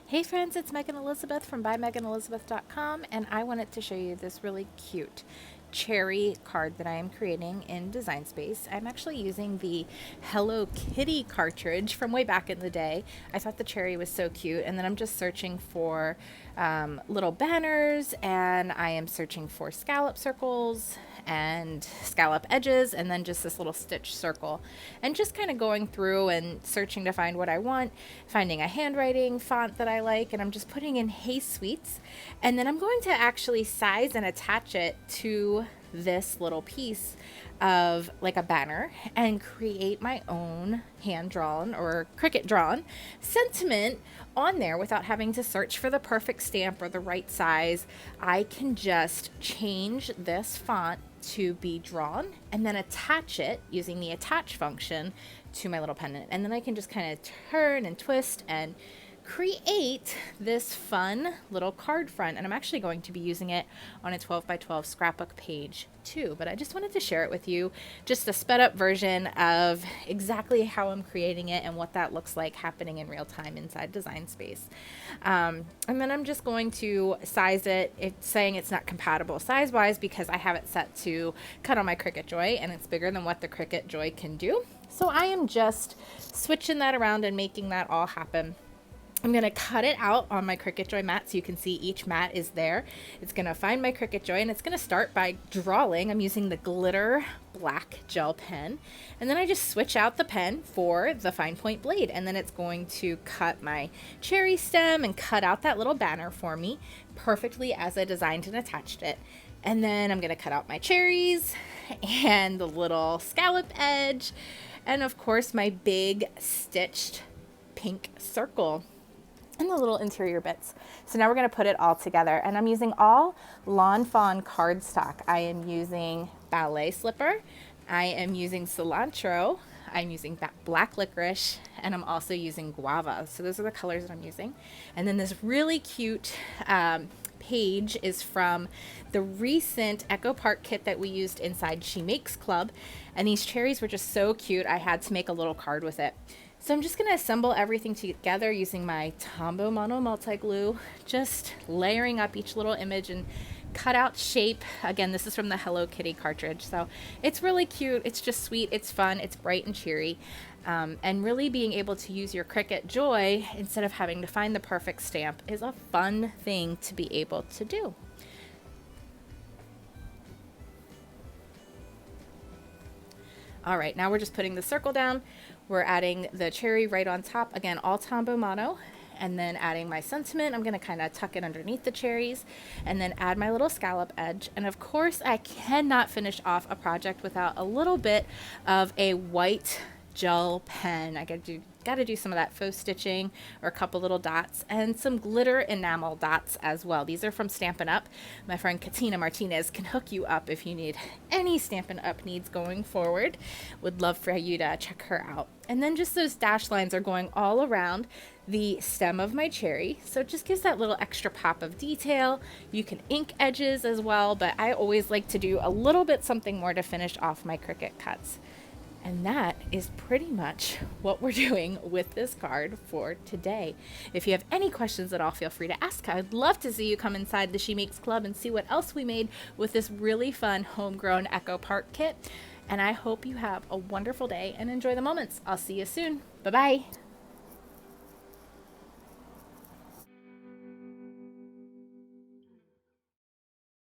Hey friends, it's Megan Elizabeth from BuyMeganElizabeth.com, and I wanted to show you this really cute cherry card that I am creating in Design Space. I'm actually using the Hello Kitty cartridge from way back in the day. I thought the cherry was so cute, and then I'm just searching for little banners, and I am searching for scallop circles and scallop edges, and then just this little stitch circle, and just kind of going through and searching to find what I want, finding a handwriting font that I like, and I'm just putting in Hey Sweets, and then I'm going to actually size and attach it to this little piece of like a banner and create my own hand drawn or Cricut drawn sentiment on there without having to search for the perfect stamp or the right size. I can just change this font to be drawn and then attach it using the attach function to my little pendant, and then I can just kind of turn and twist and create this fun little card front. And I'm actually going to be using it on a 12 by 12 scrapbook page too, but I just wanted to share it with you, just a sped up version of exactly how I'm creating it and what that looks like happening in real time inside Design Space. And then I'm just going to size it. It's saying it's not compatible size wise because I have it set to cut on my Cricut Joy, and it's bigger than what the Cricut Joy can do. So I am just switching that around and making that all happen. I'm going to cut it out on my Cricut Joy mat so you can see each mat is there. It's going to find my Cricut Joy, and it's going to start by drawing. I'm using the glitter black gel pen, and then I just switch out the pen for the fine point blade, and then it's going to cut my cherry stem and cut out that little banner for me perfectly as I designed and attached it. And then I'm going to cut out my cherries and the little scallop edge, and of course my big stitched pink circle and the little interior bits. So now we're going to put it all together, and I'm using all Lawn Fawn cardstock. I am using ballet slipper, I am using cilantro, I'm using black licorice, and I'm also using guava. So those are the colors that I'm using. And then this really cute page is from the recent Echo Park kit that we used inside She Makes Club, and these cherries were just so cute I had to make a little card with it. So I'm just going to assemble everything together using my Tombow Mono Multi-Glue, just layering up each little image and cut out shape. Again, this is from the Hello Kitty cartridge, so it's really cute. It's just sweet, it's fun, it's bright and cheery, and really being able to use your Cricut Joy instead of having to find the perfect stamp is a fun thing to be able to do. All right, now we're just putting the circle down. We're adding the cherry right on top. Again, all Tombow Mono. And then adding my sentiment. I'm going to kind of tuck it underneath the cherries and then add my little scallop edge. And of course, I cannot finish off a project without a little bit of a white gel pen. I got to do some of that faux stitching or a couple little dots and some glitter enamel dots as well. These are from Stampin' Up. My friend Katina Martinez can hook you up if you need any Stampin' Up needs going forward. Would love for you to check her out. And then just those dash lines are going all around the stem of my cherry, so it just gives that little extra pop of detail. You can ink edges as well, but I always like to do a little bit something more to finish off my Cricut cuts. And that is pretty much what we're doing with this card for today. If you have any questions at all, feel free to ask. I'd love to see you come inside the She Makes Club and see what else we made with this really fun homegrown Echo Park kit. And I hope you have a wonderful day and enjoy the moments. I'll see you soon. Bye-bye.